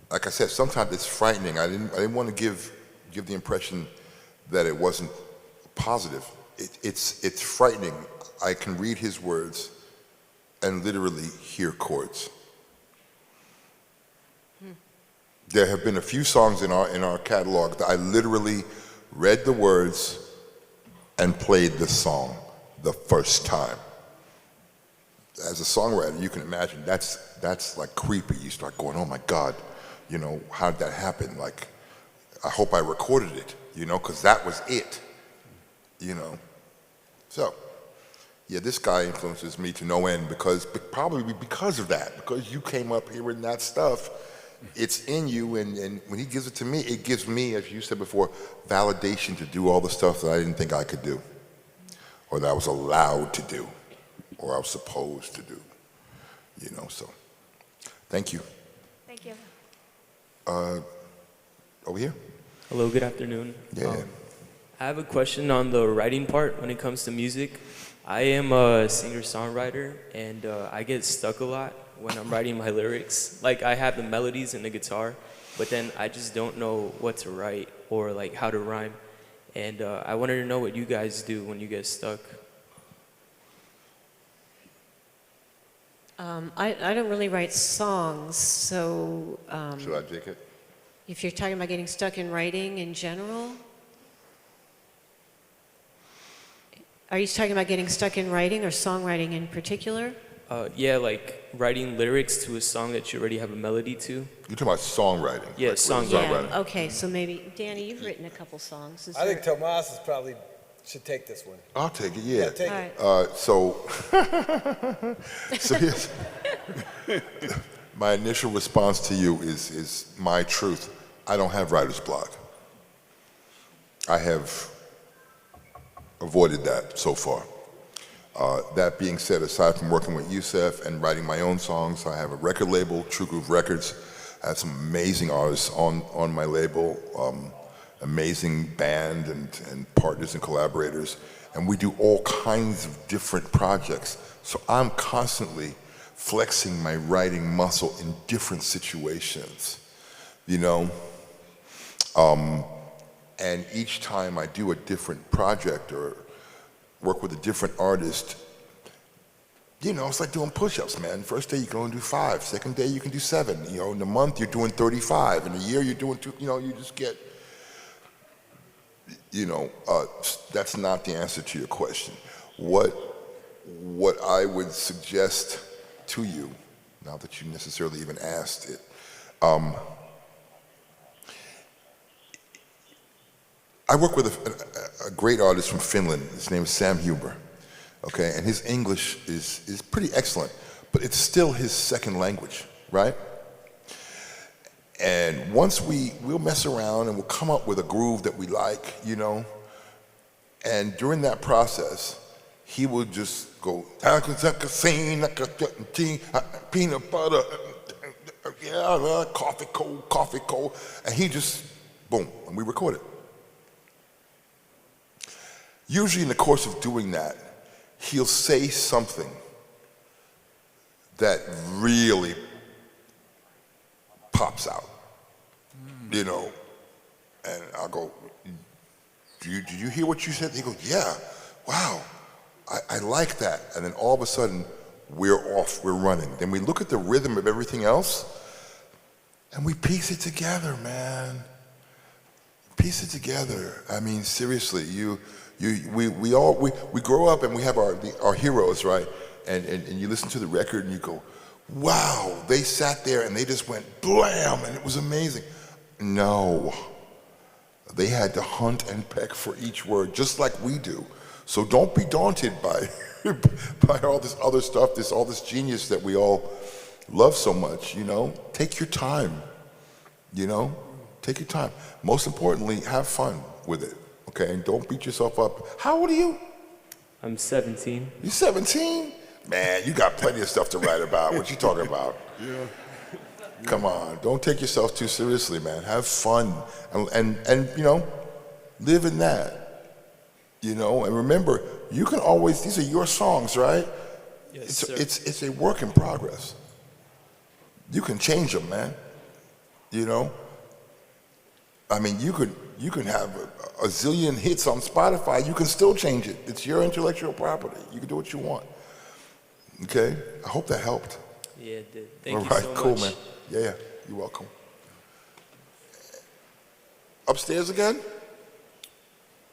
like I said, sometimes it's frightening. I didn't want to give the impression that it wasn't positive. It's frightening. I can read his words and literally hear chords. There have been a few songs in our catalog that I literally read the words and played the song the first time. As a songwriter, you can imagine that's like creepy. You start going, oh my God, you know, how did that happen? Like, I hope I recorded it, you know, because that was it, you know. So, yeah, this guy influences me to no end probably because of that, because you came up hearing that stuff. It's in you, and when he gives it to me, it gives me, as you said before, validation to do all the stuff that I didn't think I could do, or that I was allowed to do, or I was supposed to do, you know, so thank you. Thank you. Over here? Hello, good afternoon. Yeah. I have a question on the writing part when it comes to music. I am a singer-songwriter, and I get stuck a lot when I'm writing my lyrics. Like, I have the melodies and the guitar, but then I just don't know what to write or like how to rhyme. And I wanted to know what you guys do when you get stuck. I don't really write songs, so Should I take it? if you're talking about getting stuck in writing in general, are you talking about getting stuck in writing or songwriting in particular? Yeah, like writing lyrics to a song that you already have a melody to. You're talking about songwriting. Yeah, like, songwriting. Yeah, okay, so maybe, Danny, you've written a couple songs. Is I think there- Tomas should take this one. I'll take it, yeah. take All it. right. So here's my initial response to you is my truth. I don't have writer's block. I have avoided that so far. That being said, aside from working with Yusuf and writing my own songs, I have a record label, True Groove Records. I have some amazing artists on my label, amazing band and partners and collaborators, and we do all kinds of different projects. So I'm constantly flexing my writing muscle in different situations, you know? And each time I do a different project or work with a different artist, you know, it's like doing push-ups, man. First day you can only do 5, second day you can do 7. You know, in a month you're doing 35, in a year you're doing 2, you know, you just get, you know, that's not the answer to your question. What I would suggest to you, not that you necessarily even asked it, I work with a great artist from Finland. His name is Sam Huber, okay? And his English is pretty excellent, but it's still his second language, right? And once we'll mess around and we'll come up with a groove that we like, you know? And during that process, he will just go, peanut butter, yeah, coffee cold, and he just, boom, and we record it. Usually in the course of doing that, he'll say something that really pops out, you know, and I'll go, did you hear what you said? He goes, yeah, wow, I like that. And then all of a sudden, we're off, we're running. Then we look at the rhythm of everything else, and we piece it together, man. Piece it together. I mean, seriously, we grow up and we have our heroes, right? And you listen to the record and you go, wow, they sat there and they just went blam, and it was amazing. No, they had to hunt and peck for each word, just like we do. So don't be daunted by all this other stuff, all this genius that we all love so much, you know? Take your time. You know, take your time. Most importantly, have fun with it, okay? And don't beat yourself up. How old are you? I'm 17. You 17? Man, you got plenty of stuff to write about. What you talking about? Yeah. Come on, don't take yourself too seriously, man. Have fun and you know, live in that. You know, and remember, you can always, these are your songs, right? Yes, sir. It's a work in progress. You can change them, man. You know? I mean, you can have a zillion hits on Spotify, you can still change it. It's your intellectual property. You can do what you want. Okay? I hope that helped. Yeah, it did. Thank All you right, so cool, much. man. Yeah, you're welcome. Upstairs again?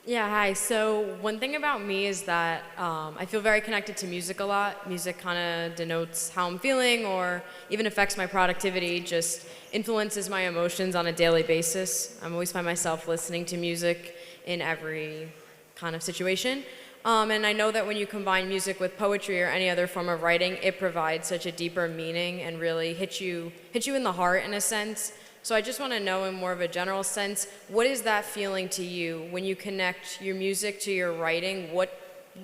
Yeah, hi. So one thing about me is that I feel very connected to music a lot. Music kind of denotes how I'm feeling or even affects my productivity, just influences my emotions on a daily basis. I always find myself listening to music in every kind of situation. And I know that when you combine music with poetry or any other form of writing, it provides such a deeper meaning and really hits you in the heart in a sense. So I just want to know in more of a general sense, what is that feeling to you when you connect your music to your writing? What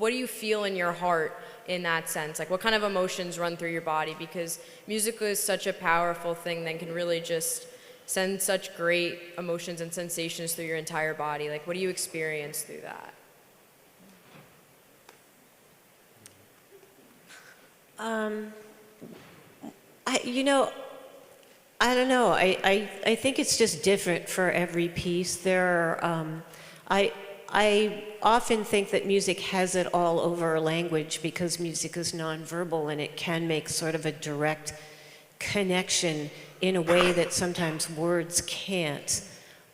do you feel in your heart in that sense? Like what kind of emotions run through your body? Because music is such a powerful thing that can really just send such great emotions and sensations through your entire body. Like what do you experience through that? I don't know. I think it's just different for every piece. I often think that music has it all over language because music is nonverbal and it can make sort of a direct connection in a way that sometimes words can't.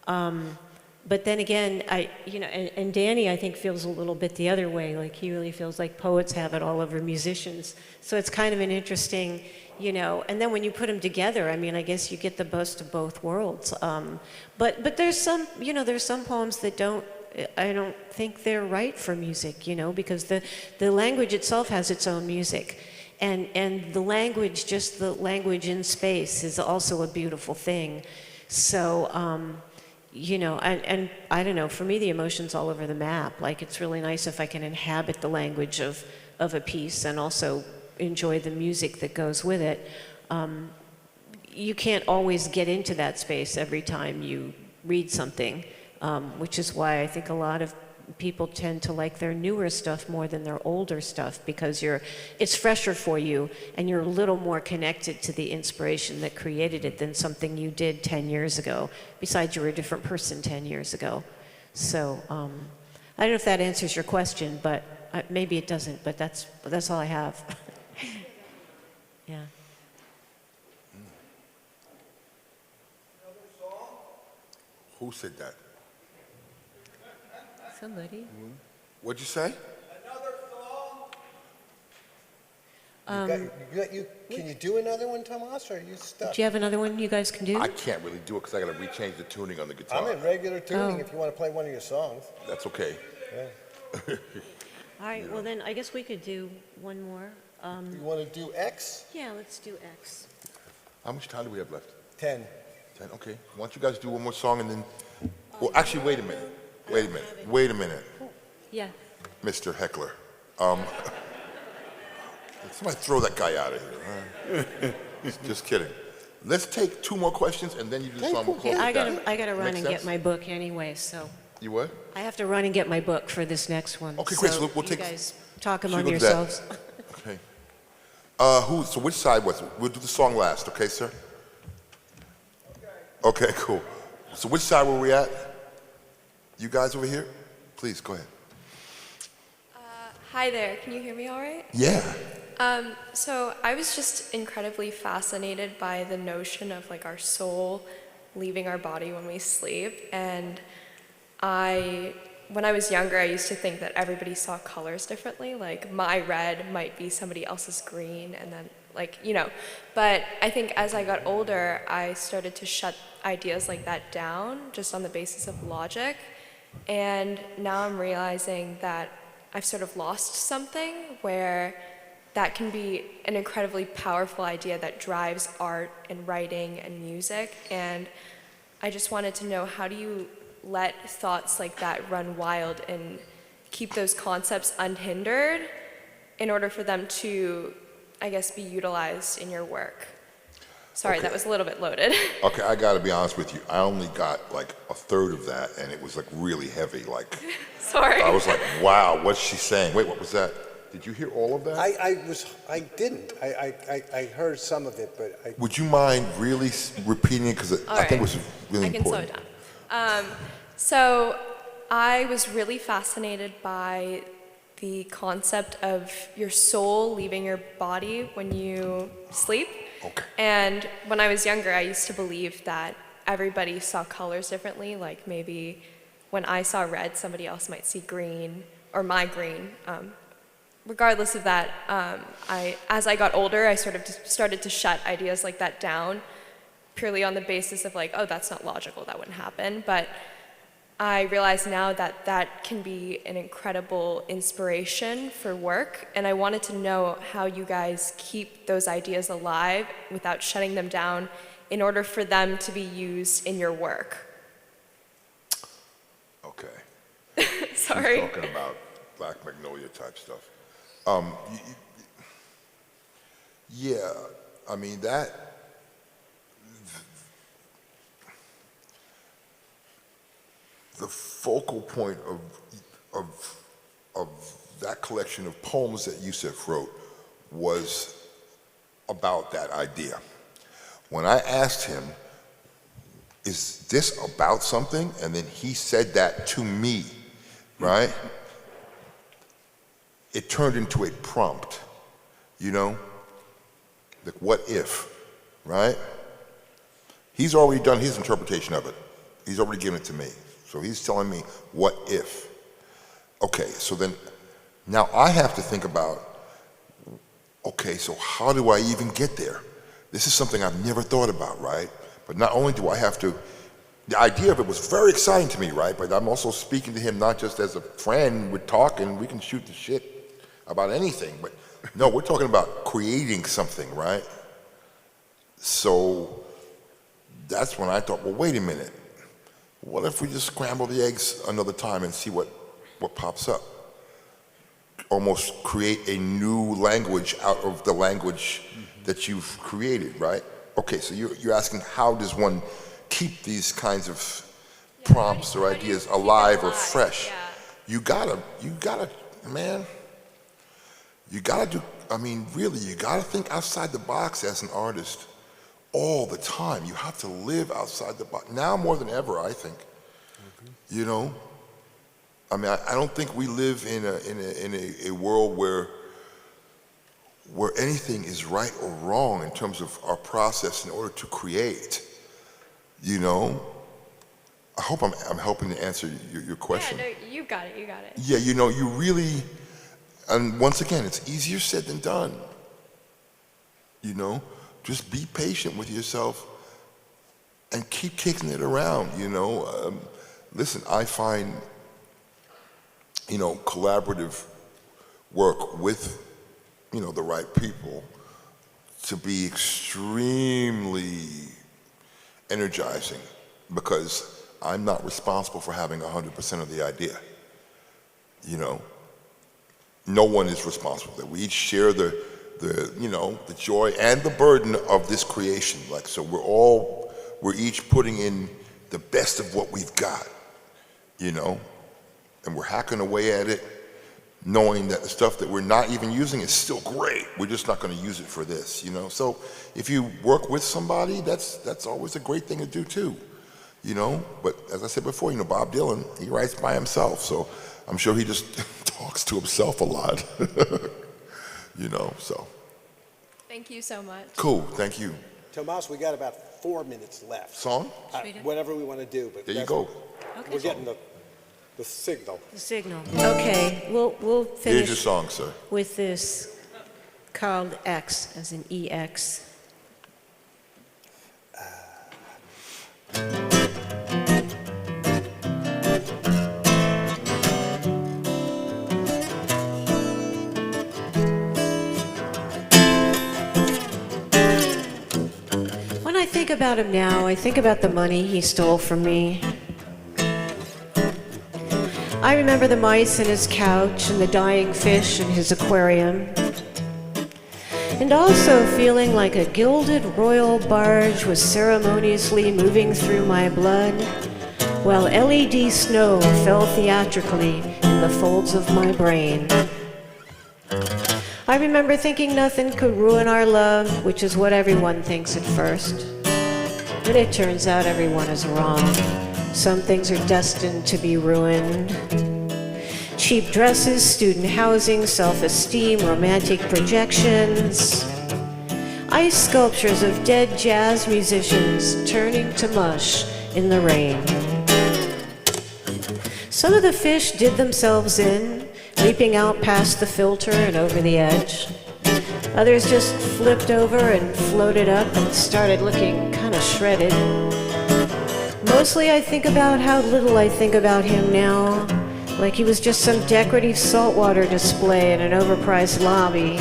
But then again, and Danny, I think, feels a little bit the other way. Like he really feels like poets have it all over musicians. So it's kind of an interesting, and then when you put them together, I mean, I guess you get the best of both worlds. But there's some, there's some poems that I don't think they're right for music, because the language itself has its own music. And the language, just the language in space is also a beautiful thing. So, and I don't know, for me, the emotion's all over the map. Like, it's really nice if I can inhabit the language of a piece and also enjoy the music that goes with it. You can't always get into that space every time you read something, which is why I think a lot of people tend to like their newer stuff more than their older stuff, because it's fresher for you and you're a little more connected to the inspiration that created it than something you did 10 years ago. Besides, you were a different person 10 years ago. So I don't know if that answers your question, but maybe it doesn't, but that's all I have. Yeah. Who said that? Somebody. What'd you say? Can you do another one, Tomas, or are you stuck? Do you have another one you guys can do? I can't really do it because I got to rechange the tuning on the guitar. I'm in regular tuning Oh. if you want to play one of your songs. That's okay. Yeah. All right, well then, I guess we could do one more. You want to do X? Yeah, let's do X. How much time do we have left? 10. 10, okay. Why don't you guys do one more song and then... Well, actually, wait a minute. Yeah. Mr. Heckler. Somebody throw that guy out of here. Just kidding. Let's take 2 more questions and then you do the song. We'll close I it down. gotta run Make and sense? get my book anyway, so. You what? I have to run and get my book for this next one. Okay, great. So we'll you take- guys talk so you among go to that. yourselves. Okay. So which side was it? We'll do the song last, okay, sir? Okay, cool. So which side were we at? You guys over here? Please, go ahead. Hi there, can you hear me all right? Yeah. So I was just incredibly fascinated by the notion of like our soul leaving our body when we sleep. And when I was younger, I used to think that everybody saw colors differently. Like my red might be somebody else's green, and then But I think as I got older, I started to shut ideas like that down just on the basis of logic. And now I'm realizing that I've sort of lost something where that can be an incredibly powerful idea that drives art and writing and music. And I just wanted to know, how do you let thoughts like that run wild and keep those concepts unhindered in order for them to, I guess, be utilized in your work? Sorry, Okay. that was a little bit loaded. Okay, I got to be honest with you. I only got like a third of that, and it was like really heavy. Like, Sorry. I was like, wow, what's she saying? Wait, what was that? Did you hear all of that? I didn't. I heard some of it, but I. Would you mind really repeating it? Because All I think it was right. really I can slow important. it down. So I was really fascinated by the concept of your soul leaving your body when you sleep. Okay. And when I was younger, I used to believe that everybody saw colors differently. Like maybe when I saw red, somebody else might see green, or my green. Regardless of that, as I got older, I sort of started to shut ideas like that down, purely on the basis of like, oh, that's not logical, that wouldn't happen. But I realize now that that can be an incredible inspiration for work, and I wanted to know how you guys keep those ideas alive without shutting them down in order for them to be used in your work. Okay. Sorry. She's talking about Black Magnolia type stuff. Yeah, I mean, the focal point of that collection of poems that Yusef wrote was about that idea. When I asked him, is this about something? And then he said that to me, right? It turned into a prompt, you know? Like, what if, right? He's already done his interpretation of it. He's already given it to me. So he's telling me, what if? Okay, so then, now I have to think about, okay, so how do I even get there? This is something I've never thought about, right? But not only do I have to, the idea of it was very exciting to me, right? But I'm also speaking to him not just as a friend, we're talking, we can shoot the shit about anything, but no, we're talking about creating something, right? So that's when I thought, well, wait a minute. What if we just scramble the eggs another time and see what pops up? Almost create a new language out of the language that you've created, right? Okay, so you're asking, how does one keep these kinds of prompts or ideas alive or fresh? Yeah. You gotta, man, you gotta do, I mean, really, you gotta think outside the box as an artist all the time. You have to live outside the box, now more than ever, I think. You know? I mean, I don't think we live in a world where anything is right or wrong in terms of our process in order to create. You know? I hope I'm helping to answer your question. Yeah, no, you got it, you got it. Yeah, you know, you really, and once again, it's easier said than done. You know? Just be patient with yourself and keep kicking it around, you know? Listen, I find, you know, collaborative work with, you know, the right people to be extremely energizing, because I'm not responsible for having 100% of the idea. You know, no one is responsible. That we each share the you know, the joy and the burden of this creation. Like, so we're each putting in the best of what we've got, you know, and we're hacking away at it, knowing that the stuff that we're not even using is still great. We're just not going to use it for this, you know. So if you work with somebody, that's always a great thing to do too, you know. But as I said before, you know, Bob Dylan, he writes by himself, so I'm sure he just talks to himself a lot, you know. So. Thank you so much. Cool, thank you. Tomas, we got about 4 minutes left. Song? Whatever we want to do. But There you go. We're getting the signal. The signal. Okay, we'll Here's finish your song, sir. with this called X, as in EX. When I think about him now, I think about the money he stole from me. I remember the mice in his couch and the dying fish in his aquarium. And also feeling like a gilded royal barge was ceremoniously moving through my blood, while LED snow fell theatrically in the folds of my brain. I remember thinking nothing could ruin our love, which is what everyone thinks at first. But it turns out everyone is wrong. Some things are destined to be ruined. Cheap dresses, student housing, self-esteem, romantic projections. Ice sculptures of dead jazz musicians turning to mush in the rain. Some of the fish did themselves in, leaping out past the filter and over the edge. Others just flipped over and floated up and started looking kind of shredded. Mostly I think about how little I think about him now, like he was just some decorative saltwater display in an overpriced lobby,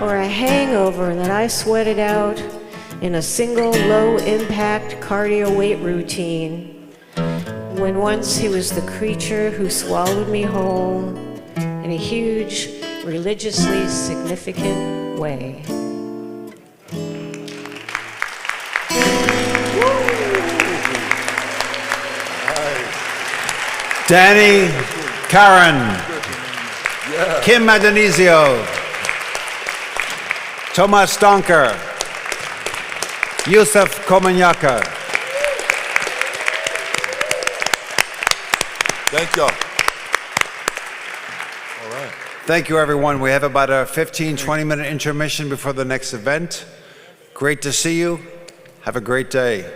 or a hangover that I sweated out in a single low-impact cardio weight routine, when once he was the creature who swallowed me whole in a huge, religiously significant way. Danny, Karen, Kim Adonisio, Thomas Donker, Yusuf Komanyaka. Thank y'all. All right. Thank you, everyone. We have about a 15, 20-minute intermission before the next event. Great to see you. Have a great day.